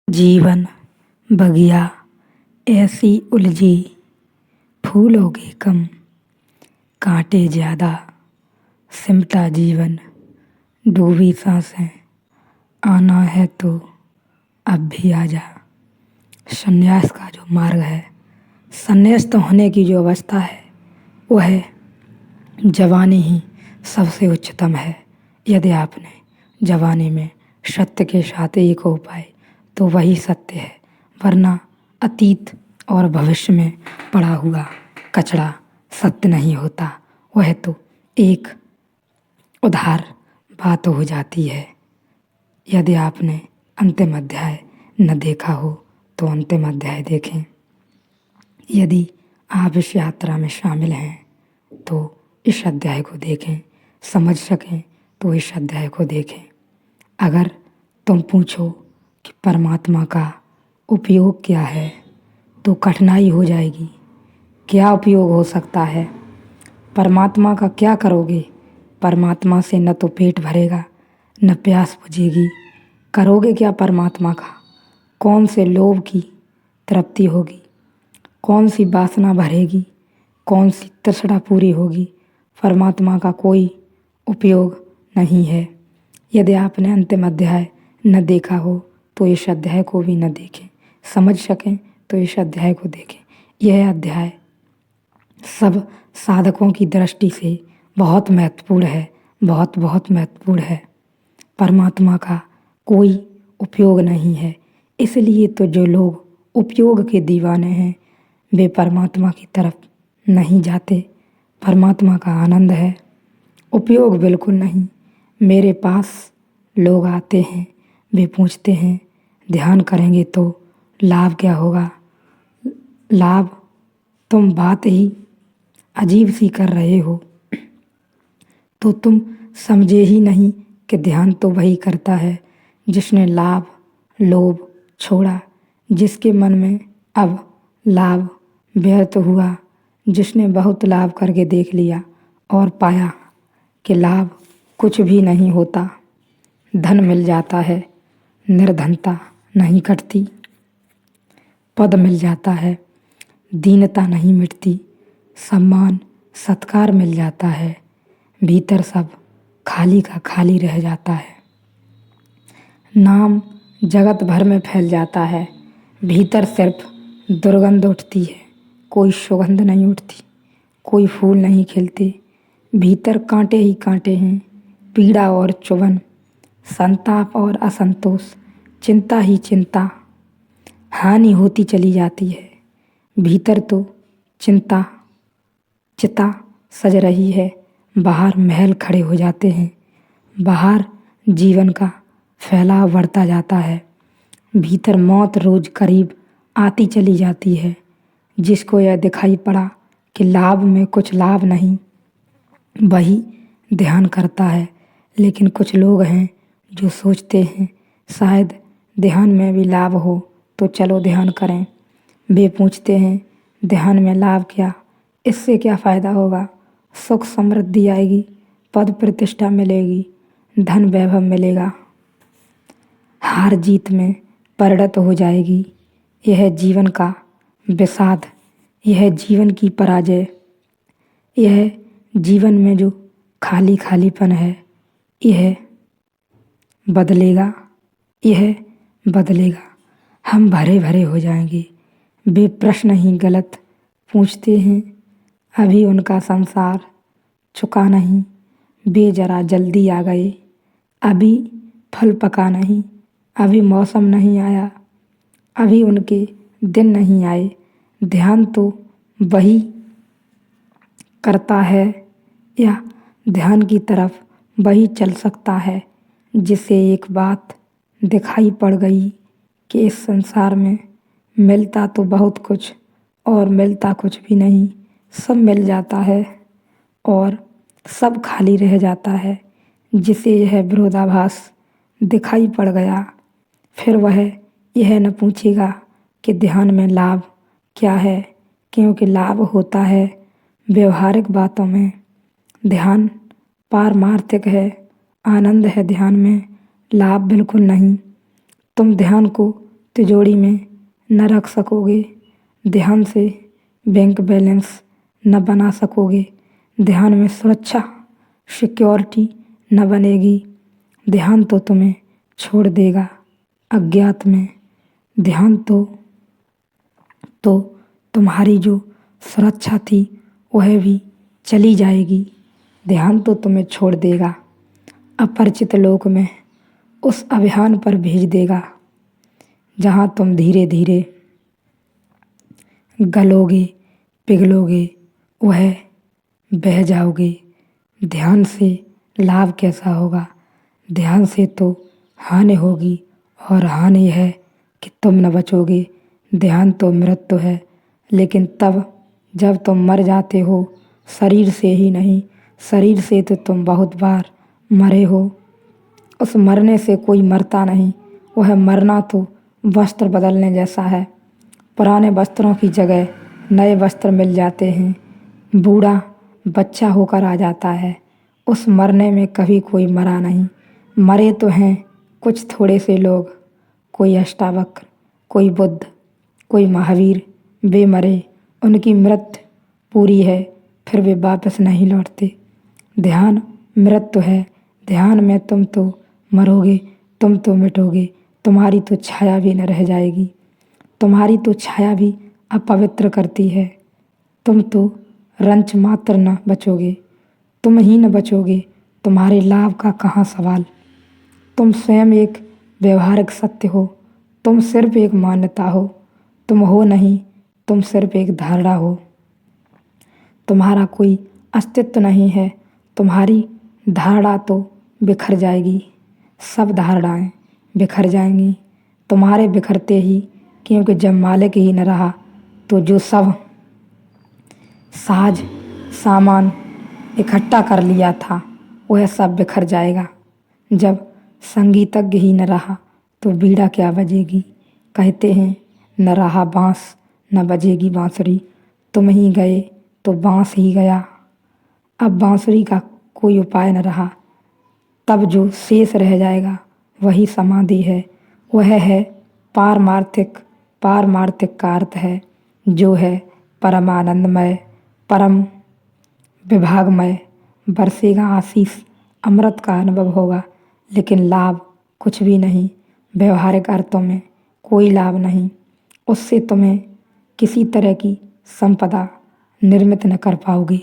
जीवन बगिया ऐसी उलझी, फूलोगे कम, कांटे ज़्यादा, सिमटा जीवन, डूबी सांसें, आना है तो अब भी आजा। संन्यास का जो मार्ग है, संन्यास्त होने की जो अवस्था है, वो है जवानी ही सबसे उच्चतम है। यदि आपने जवानी में सत्य के साथ एक हो पाए तो वही सत्य है, वरना अतीत और भविष्य में पड़ा हुआ कचरा सत्य नहीं होता। वह तो एक उधार बात हो जाती है। यदि आपने अंतिम अध्याय न देखा हो तो अंतिम अध्याय देखें। यदि आप इस यात्रा में शामिल हैं तो इस अध्याय को देखें, समझ सकें तो इस अध्याय को देखें। अगर तुम पूछो कि परमात्मा का उपयोग क्या है तो कठिनाई हो जाएगी। क्या उपयोग हो सकता है? परमात्मा का क्या करोगे? परमात्मा से न तो पेट भरेगा न प्यास बुझेगी। करोगे क्या परमात्मा का? कौन से लोभ की तृप्ति होगी? कौन सी वासना भरेगी? कौन सी तृष्णा पूरी होगी? परमात्मा का कोई उपयोग नहीं है। यदि आपने अंतिम अध्याय न देखा हो तो इस अध्याय को भी न देखें। समझ सकें तो इस अध्याय को देखें। यह अध्याय सब साधकों की दृष्टि से बहुत महत्वपूर्ण है, बहुत बहुत महत्वपूर्ण है। परमात्मा का कोई उपयोग नहीं है, इसलिए तो जो लोग उपयोग के दीवाने हैं वे परमात्मा की तरफ नहीं जाते। परमात्मा का आनंद है, उपयोग बिल्कुल नहीं। मेरे पास लोग आते हैं, वे पूछते हैं ध्यान करेंगे तो लाभ क्या होगा? लाभ, तुम बात ही अजीब सी कर रहे हो। तो तुम समझे ही नहीं कि ध्यान तो वही करता है जिसने लाभ लोभ छोड़ा, जिसके मन में अब लाभ व्यर्थ हुआ, जिसने बहुत लाभ करके देख लिया और पाया कि लाभ कुछ भी नहीं होता। धन मिल जाता है, निर्धनता नहीं कटती। पद मिल जाता है, दीनता नहीं मिटती। सम्मान सत्कार मिल जाता है, भीतर सब खाली का खाली रह जाता है। नाम जगत भर में फैल जाता है, भीतर सिर्फ दुर्गंध उठती है, कोई सुगंध नहीं उठती, कोई फूल नहीं खिलते। भीतर कांटे ही कांटे हैं, पीड़ा और चुभन, संताप और असंतोष, चिंता ही चिंता, हानि होती चली जाती है। भीतर तो चिंता चिता सज रही है, बाहर महल खड़े हो जाते हैं, बाहर जीवन का फैलाव बढ़ता जाता है। भीतर मौत रोज करीब आती चली जाती है। जिसको यह दिखाई पड़ा कि लाभ में कुछ लाभ नहीं, वही ध्यान करता है। लेकिन कुछ लोग हैं जो सोचते हैं शायद ध्यान में भी लाभ हो तो चलो ध्यान करें। वे पूछते हैं ध्यान में लाभ क्या? इससे क्या फ़ायदा होगा? सुख समृद्धि आएगी, पद प्रतिष्ठा मिलेगी, धन वैभव मिलेगा, हार जीत में परिणत हो जाएगी। यह जीवन का विषाद, यह जीवन की पराजय, यह जीवन में जो खाली खालीपन है, यह बदलेगा, यह बदलेगा। हम भरे भरे हो जाएंगे। वे प्रश्न ही गलत पूछते हैं, अभी उनका संसार चुका नहीं, वे जरा जल्दी आ गए, अभी फल पका नहीं, अभी मौसम नहीं आया, अभी उनके दिन नहीं आए। ध्यान तो वही करता है या ध्यान की तरफ वही चल सकता है जिसे एक बात दिखाई पड़ गई कि इस संसार में मिलता तो बहुत कुछ और मिलता कुछ भी नहीं। सब मिल जाता है और सब खाली रह जाता है। जिसे यह विरोधाभास दिखाई पड़ गया, फिर वह यह न पूछेगा कि ध्यान में लाभ क्या है, क्योंकि लाभ होता है व्यवहारिक बातों में। ध्यान पारमार्थिक है, आनंद है ध्यान में, लाभ बिल्कुल नहीं। तुम ध्यान को तिजोरी में न रख सकोगे। ध्यान से बैंक बैलेंस न बना सकोगे। ध्यान में सुरक्षा सिक्योरिटी न बनेगी। ध्यान तो तुम्हें छोड़ देगा अज्ञात में। ध्यान तो तुम्हारी जो सुरक्षा थी वह भी चली जाएगी। ध्यान तो तुम्हें छोड़ देगा अपरिचित लोक में, उस अभियान पर भेज देगा जहाँ तुम धीरे धीरे गलोगे, पिघलोगे, वह बह जाओगे। ध्यान से लाभ कैसा होगा? ध्यान से तो हानि होगी, और हानि है कि तुम न बचोगे। ध्यान तो मृत्यु है, लेकिन तब जब तुम मर जाते हो, शरीर से ही नहीं, शरीर से तो तुम बहुत बार मरे हो। उस मरने से कोई मरता नहीं, वह मरना तो वस्त्र बदलने जैसा है। पुराने वस्त्रों की जगह नए वस्त्र मिल जाते हैं। बूढ़ा बच्चा होकर आ जाता है। उस मरने में कभी कोई मरा नहीं। मरे तो हैं कुछ थोड़े से लोग, कोई अष्टावक्र, कोई बुद्ध, कोई महावीर, वे मरे, उनकी मृत्यु पूरी है, फिर वे वापस नहीं लौटते। ध्यान मृत्यु है। ध्यान में तुम तो मरोगे, तुम तो मिटोगे, तुम्हारी तो छाया भी न रह जाएगी। तुम्हारी तो छाया भी अपवित्र करती है। तुम तो रंच मात्र न बचोगे, तुम ही न बचोगे, तुम्हारे लाभ का कहाँ सवाल। तुम स्वयं एक व्यवहारिक सत्य हो, तुम सिर्फ एक मान्यता हो, तुम हो नहीं, तुम सिर्फ एक धारणा हो। तुम्हारा कोई अस्तित्व नहीं है। तुम्हारी धारणा तो बिखर जाएगी, सब धारणाएं बिखर जाएंगी तुम्हारे बिखरते ही, क्योंकि जब मालिक ही न रहा तो जो सब साज सामान इकट्ठा कर लिया था वह सब बिखर जाएगा। जब संगीतज्ञ ही न रहा तो बीड़ा क्या बजेगी। कहते हैं न रहा बांस न बजेगी बांसुरी, तुम ही गए तो बांस ही गया। अब बांसुरी का कोई उपाय न रहा, तब जो शेष रह जाएगा वही समाधि है। वह है पारमार्थिक। पारमार्थिक का अर्थ है जो है परमानंदमय, परम विभागमय। बरसेगा आशीष, अमृत का अनुभव होगा, लेकिन लाभ कुछ भी नहीं। व्यवहारिक अर्थों में कोई लाभ नहीं। उससे तुम्हें किसी तरह की संपदा निर्मित न कर पाओगे।